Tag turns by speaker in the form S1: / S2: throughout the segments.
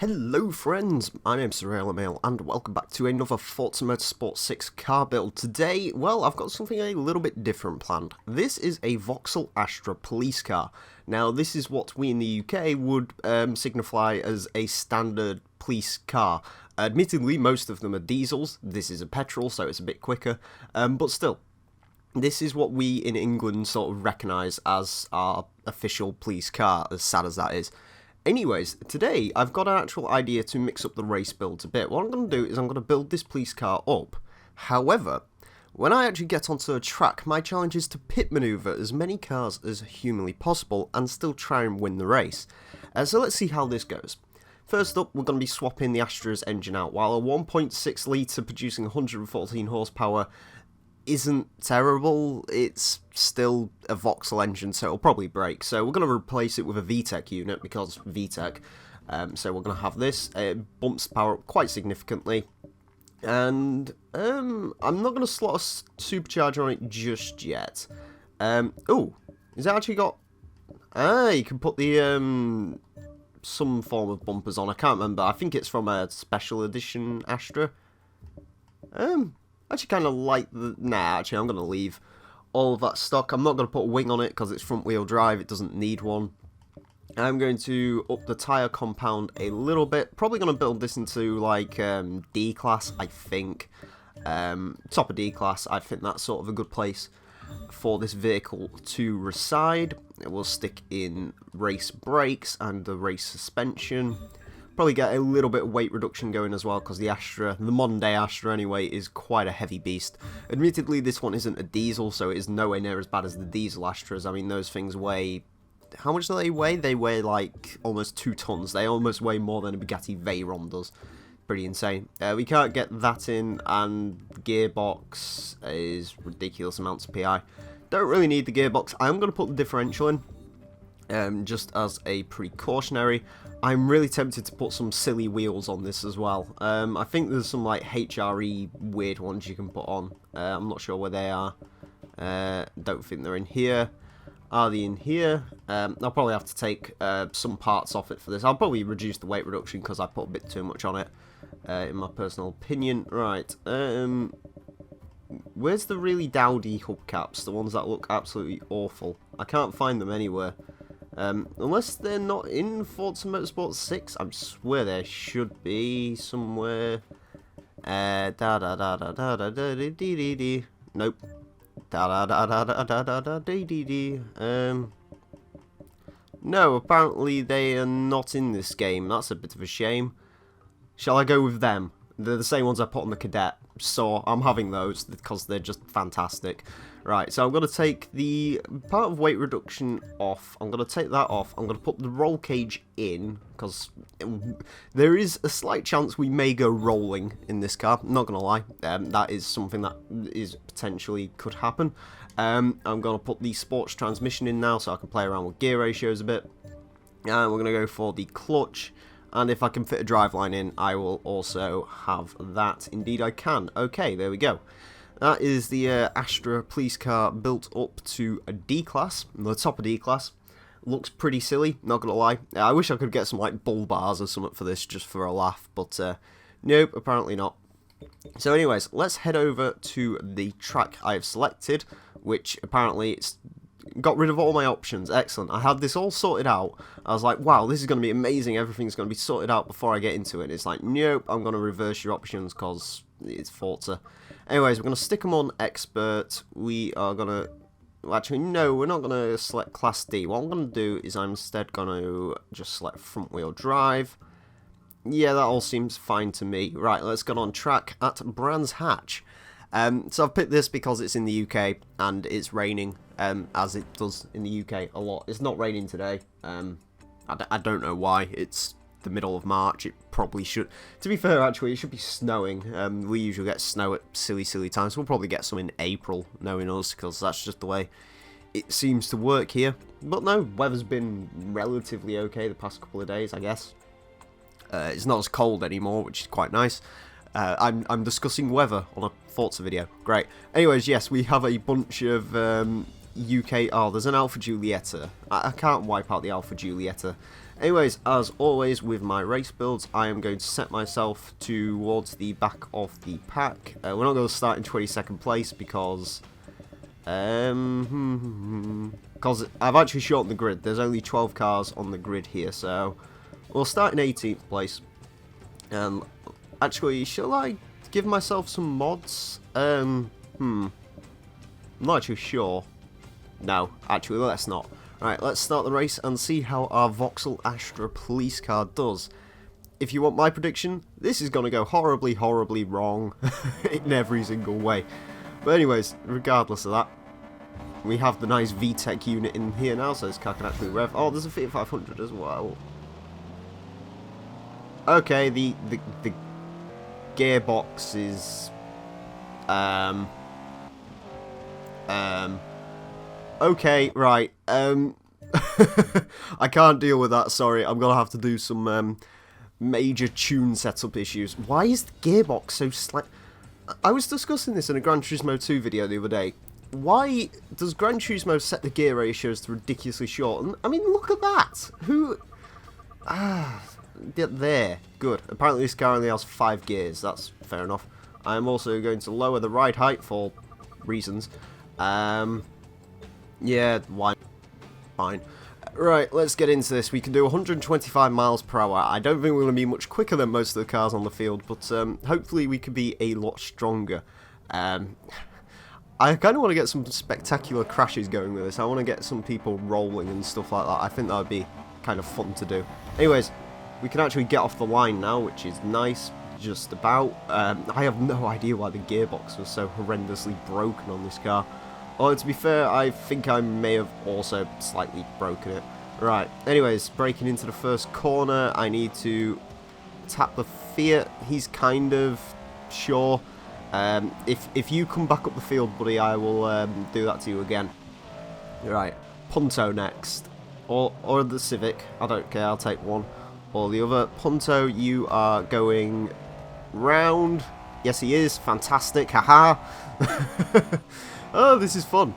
S1: Hello friends, my name's Emile and welcome back to another Forza Motorsport 6 car build. Today, well, I've got something a little bit different planned. This is a Vauxhall Astra Police Car. Now, this is what we in the UK would signify as a standard police car. Admittedly, most of them are diesels. This is a petrol, so it's a bit quicker, but still. This is what we in England sort of recognise as our official police car, as sad as that is. Anyways, today I've got an actual idea to mix up the race builds a bit. What I'm going to do is I'm going to build this police car up. However, when I actually get onto a track, my challenge is to pit manoeuvre as many cars as humanly possible and still try and win the race. So let's see how this goes. First up, we're going to be swapping the Astra's engine out. While a 1.6 litre producing 114 horsepower isn't terrible, it's still a Vauxhall engine, so it'll probably break. So we're going to replace it with a VTEC unit because VTEC. So we're going to have this. It bumps the power up quite significantly. And I'm not going to slot a supercharger on it just yet. Oh, is it actually got... you can put the some form of bumpers on. I can't remember. I think it's from a special edition Astra. Actually kind of like the... Nah, actually I'm going to leave all of that stock. I'm not going to put a wing on it because it's front wheel drive. It doesn't need one. I'm going to up the tyre compound a little bit. Probably going to build this into like D class, I think. Top of D class, I think that's sort of a good place for this vehicle to reside. It will stick in race brakes and the race suspension. Probably get a little bit of weight reduction going as well, because the Astra, the modern day Astra anyway, is quite a heavy beast. Admittedly, this one isn't a diesel, so it is nowhere near as bad as the diesel Astras. I mean, those things weigh... How much do they weigh? They weigh like almost 2 tons. They almost weigh more than a Bugatti Veyron does. Pretty insane. We can't get that in, and the gearbox is ridiculous amounts of PI. Don't really need the gearbox. I'm going to put the differential in, just as a precautionary. I'm really tempted to put some silly wheels on this as well. I think there's some like HRE weird ones you can put on. I'm not sure where they are. Don't think they're in here. Are they in here? I'll probably have to take some parts off it for this. I'll probably reduce the weight reduction because I put a bit too much on it, in my personal opinion. Right. Where's the really dowdy hubcaps? The ones that look absolutely awful. I can't find them anywhere. Unless they're not in Forza Motorsport 6, I swear there should be somewhere. Nope. No, apparently they are not in this game. That's a bit of a shame. Shall I go with them? They're the same ones I put on the Cadet, so I'm having those because they're just fantastic. Right, so I'm going to take the part of weight reduction off. I'm going to take that off. I'm going to put the roll cage in because there is a slight chance we may go rolling in this car. I'm not going to lie. That is something that is potentially could happen. I'm going to put the sports transmission in now so I can play around with gear ratios a bit. And we're going to go for the clutch. And if I can fit a driveline in, I will also have that. Indeed I can. Okay, there we go. That is the Astra police car built up to a D class, the top of D class. Looks pretty silly, not gonna lie. I wish I could get some like bull bars or something for this just for a laugh, but nope, apparently not. So anyways, let's head over to the track I've selected, which apparently it's got rid of all my options. Excellent. I had this all sorted out. I was like, wow, this is going to be amazing. Everything's going to be sorted out before I get into it. It's like, nope, I'm going to reverse your options because it's Forza. Anyways, we're going to stick them on Expert. We are going to... Well, actually, no, we're not going to select Class D. What I'm going to do is I'm instead going to just select front wheel drive. Yeah, that all seems fine to me. Right, let's get on track at Brands Hatch. So I've picked this because it's in the UK and it's raining, as it does in the UK a lot. It's not raining today. I don't know why. It's the middle of March. It probably should. To be fair, actually, it should be snowing. We usually get snow at silly times. We'll probably get some in April, knowing us, because that's just the way it seems to work here. But no, weather's been relatively okay the past couple of days, I guess. It's not as cold anymore, which is quite nice. I'm discussing weather on a Forza video. Great. Anyways, yes, we have a bunch of UK... Oh, there's an Alfa Giulietta. I can't wipe out the Alfa Giulietta. Anyways, as always with my race builds, I am going to set myself towards the back of the pack. We're not going to start in 22nd place because I've actually shortened the grid. There's only 12 cars on the grid here, so we'll start in 18th place. Actually, shall I give myself some mods? I'm not actually sure. No, actually, let's not. Right, let's start the race and see how our Vauxhall Astra Police Car does. If you want my prediction, this is going to go horribly, horribly wrong in every single way. But anyways, regardless of that, we have the nice VTEC unit in here now, so this car can actually rev. Oh, there's a Fiat 500 as well. Okay, the gearbox is okay, right. I can't deal with that, sorry. I'm gonna have to do some major tune setup issues. Why is the gearbox so slight? I was discussing this in a Gran Turismo 2 video the other day. Why does Gran Turismo set the gear ratios to ridiculously short? And, I mean, look at that. Who? There. Good. Apparently this car only has 5 gears. That's fair enough. I'm also going to lower the ride height for reasons. Yeah, why? Fine. Right, let's get into this. We can do 125 miles per hour. I don't think we're going to be much quicker than most of the cars on the field, but hopefully we can be a lot stronger. I kind of want to get some spectacular crashes going with this. I want to get some people rolling and stuff like that. I think that would be kind of fun to do. Anyways, we can actually get off the line now, which is nice, just about. I have no idea why the gearbox was so horrendously broken on this car. Although, to be fair, I think I may have also slightly broken it. Right, anyways, breaking into the first corner, I need to tap the Fiat. He's kind of sure. If you come back up the field, buddy, I will do that to you again. Right, Punto next. Or the Civic, I don't care, I'll take one. Or the other. Punto, you are going round. Yes, he is. Fantastic, haha. Oh, this is fun.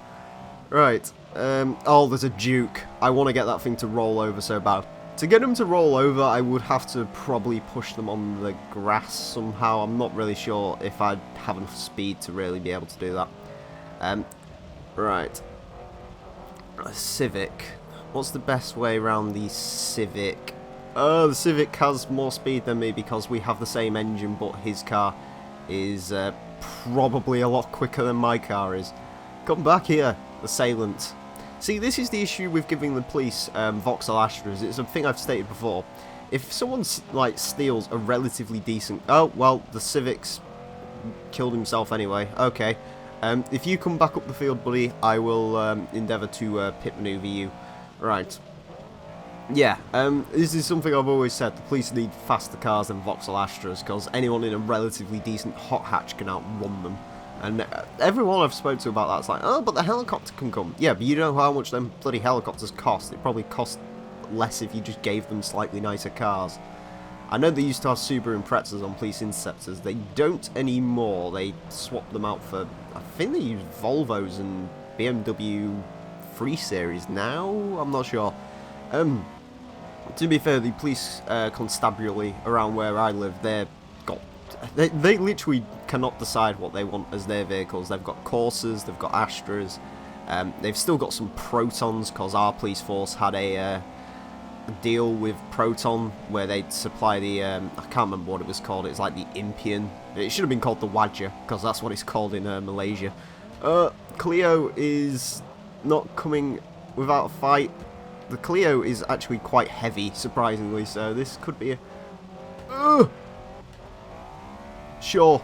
S1: Right. Oh, there's a Duke. I want to get that thing to roll over so bad. To get him to roll over, I would have to probably push them on the grass somehow. I'm not really sure if I'd have enough speed to really be able to do that. Right. Civic. What's the best way around the Civic? Oh, the Civic has more speed than me because we have the same engine, but his car is probably a lot quicker than my car is. Come back here, assailant. See, this is the issue with giving the police Vauxhall Astras. It's a thing I've stated before. If someone like steals a relatively decent... Oh, well, the Civic's killed himself anyway. Okay. If you come back up the field, buddy, I will endeavour to pit maneuver you. Right. Yeah, this is something I've always said. The police need faster cars than Vauxhall Astras, because anyone in a relatively decent hot hatch can outrun them. And everyone I've spoken to about that's like, oh, but the helicopter can come. Yeah, but you know how much them bloody helicopters cost. It probably cost less if you just gave them slightly nicer cars. I know they used to have Subaru Imprezas on police interceptors. They don't anymore. They swapped them out for, I think they use Volvos and BMW 3 Series now? I'm not sure. To be fair, the police constabulary around where I live, they literally cannot decide what they want as their vehicles. They've got Corsas, they've got Astras, they've still got some Protons, because our police force had a deal with Proton where they'd supply the, I can't remember what it was called, it's like the Impian. It should have been called the Wadja, because that's what it's called in Malaysia. Clio is not coming without a fight. The Clio is actually quite heavy, surprisingly, so this could be a... Sure.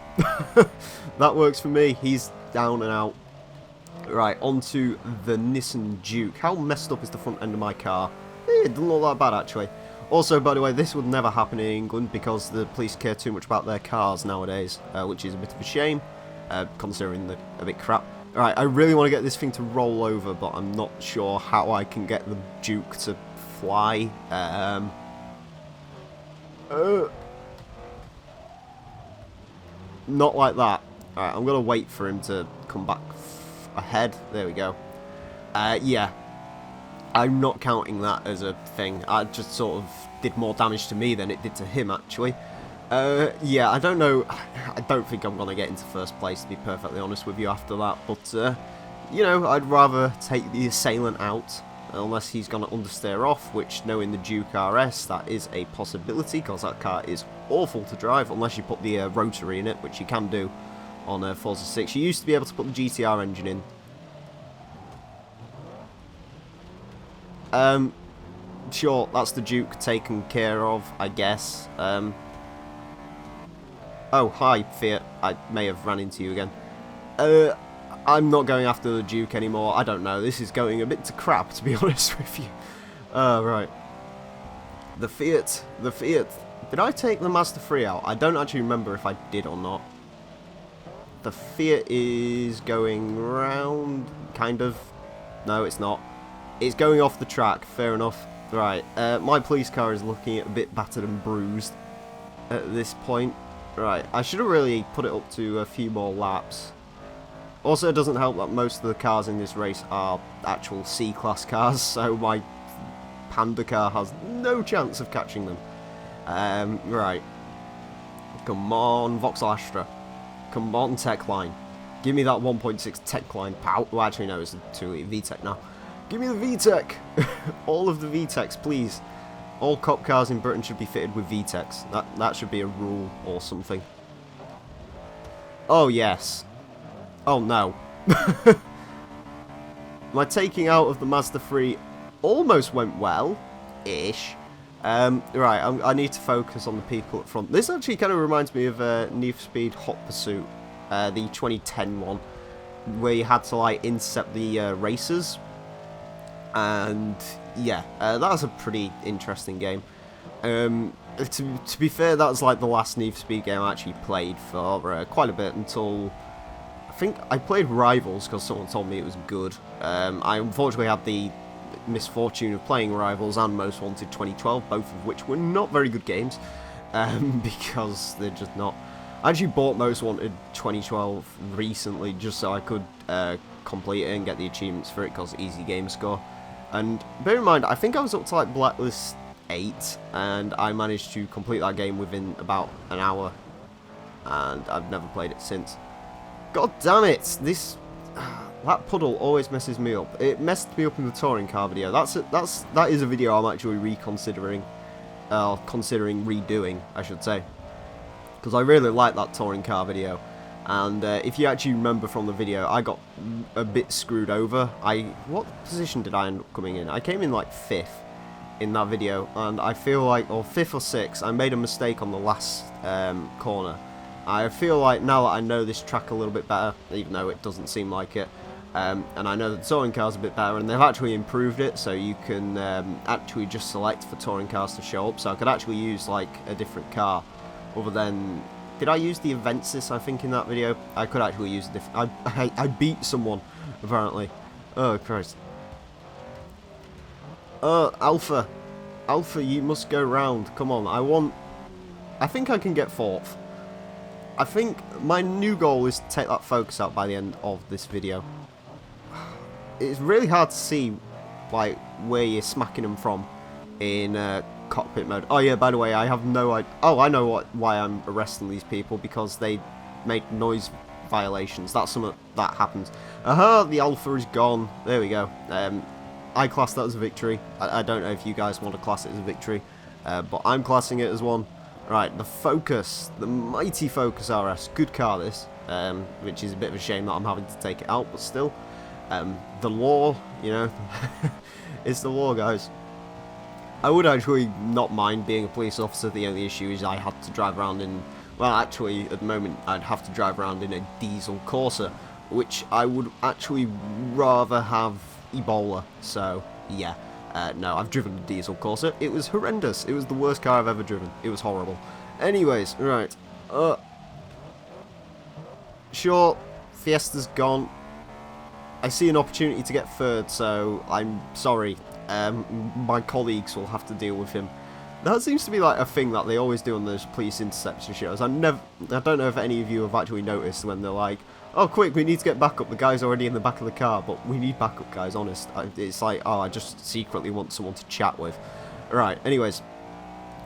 S1: That works for me. He's down and out. Right, onto the Nissan Duke. How messed up is the front end of my car? It doesn't look that bad, actually. Also, by the way, this would never happen in England because the police care too much about their cars nowadays, which is a bit of a shame, considering they're a bit crap. Alright, I really want to get this thing to roll over, but I'm not sure how I can get the Duke to fly. Not like that. Alright, I'm going to wait for him to come back ahead. There we go. Yeah. I'm not counting that as a thing. I just sort of did more damage to me than it did to him, actually. Yeah, I don't know. I don't think I'm going to get into first place, to be perfectly honest with you, after that. But, you know, I'd rather take the assailant out, unless he's going to understeer off, which, knowing the Duke RS, that is a possibility, because that car is awful to drive, unless you put the rotary in it, which you can do on Forza 6. You used to be able to put the GTR engine in. Sure, that's the Duke taken care of, I guess. Oh, hi, Fiat. I may have ran into you again. I'm not going after the Duke anymore. I don't know. This is going a bit to crap, to be honest with you. Right. The Fiat. Did I take the Mazda 3 out? I don't actually remember if I did or not. The Fiat is going round, kind of. No, it's not. It's going off the track, fair enough. Right, my police car is looking a bit battered and bruised at this point. Right, I should have really put it up to a few more laps. Also, it doesn't help that most of the cars in this race are actual C-class cars, so my Panda car has no chance of catching them. Right. Come on, Vauxhall Astra. Come on, Tech Line. Give me that 1.6 Tech Line power. Well, actually, no, it's a 2-litre VTEC now. Give me the VTEC! All of the VTECs, please. All cop cars in Britain should be fitted with VTECs. That should be a rule or something. Oh, yes. Oh, no. My taking out of the Mazda 3 almost went well-ish. Right, I need to focus on the people up front. This actually kind of reminds me of Need for Speed Hot Pursuit, the 2010 one, where you had to, like, intercept the racers. And yeah, that's a pretty interesting game. To be fair, that's like the last Need for Speed game I actually played for quite a bit, until I think I played Rivals because someone told me it was good. I unfortunately had the misfortune of playing Rivals and Most Wanted 2012, both of which were not very good games, because they're just not. I actually bought Most Wanted 2012 recently just so I could complete it and get the achievements for it, because easy game score. And bear in mind, I think I was up to like Blacklist 8, and I managed to complete that game within about an hour, and I've never played it since. God damn it! That puddle always messes me up. It messed me up in the touring car video. That is a video I'm actually reconsidering, considering redoing, I should say, because I really like that touring car video. And if you actually remember from the video, I got a bit screwed over. What position did I end up coming in? I came in like 5th in that video, and I feel like, or 5th or 6th, I made a mistake on the last corner. I feel like now that I know this track a little bit better, even though it doesn't seem like it, and I know the touring car's a bit better, and they've actually improved it, so you can actually just select for touring cars to show up, so I could actually use like a different car other than... Did I use the Avensis, I think, in that video? I could actually use a different... I beat someone, apparently. Oh, Christ. Alpha. Alpha, you must go round. Come on, I think I can get 4th. I think my new goal is to take that focus out by the end of this video. It's really hard to see, like, where you're smacking them from in... cockpit mode. Oh yeah, by the way, I have no idea. Oh, I know why I'm arresting these people, because they made noise violations. That's something that happens. Aha, the Alpha is gone. There we go. I class that as a victory. I don't know if you guys want to class it as a victory, but I'm classing it as one. Right, the Focus, the mighty Focus RS. Good car, this, which is a bit of a shame that I'm having to take it out, but still. The law, you know, it's the law, guys. I would actually not mind being a police officer. The only issue is I had to drive around in... Well, actually, at the moment, I'd have to drive around in a diesel Corsa, which I would actually rather have Ebola. So, yeah. No, I've driven a diesel Corsa. It was horrendous. It was the worst car I've ever driven. It was horrible. Anyways, right. Sure, Fiesta's gone. I see an opportunity to get 3rd, so I'm sorry. My colleagues will have to deal with him. That seems to be like a thing that they always do on those police interception shows. I don't know if any of you have actually noticed when they're like, oh quick, we need to get backup, the guy's already in the back of the car, but we need backup, guys, honest. It's like, oh, I just secretly want someone to chat with. Right, anyways,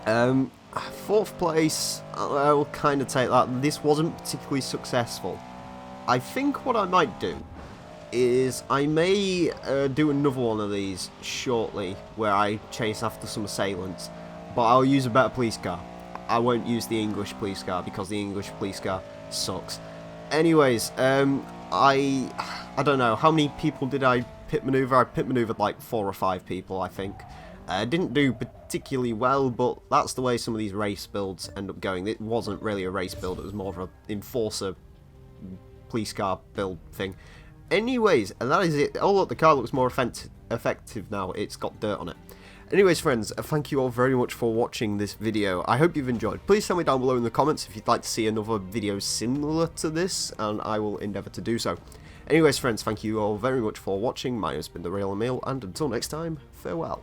S1: 4th place, I will kind of take that. This wasn't particularly successful. I think what I might do is I may do another one of these shortly where I chase after some assailants, but I'll use a better police car. I won't use the English police car because the English police car sucks. Anyways, I don't know, how many people did I pit maneuver? I pit maneuvered like 4 or 5 people, I think. Didn't do particularly well, but that's the way some of these race builds end up going. It wasn't really a race build, it was more of an enforcer police car build thing. Anyways, and that is it. Oh look, the car looks more effective now, it's got dirt on it. Anyways friends, thank you all very much for watching this video. I hope you've enjoyed. Please tell me down below in the comments if you'd like to see another video similar to this, and I will endeavour to do so. Anyways friends, thank you all very much for watching. My name has been The Real Emile, and until next time, farewell.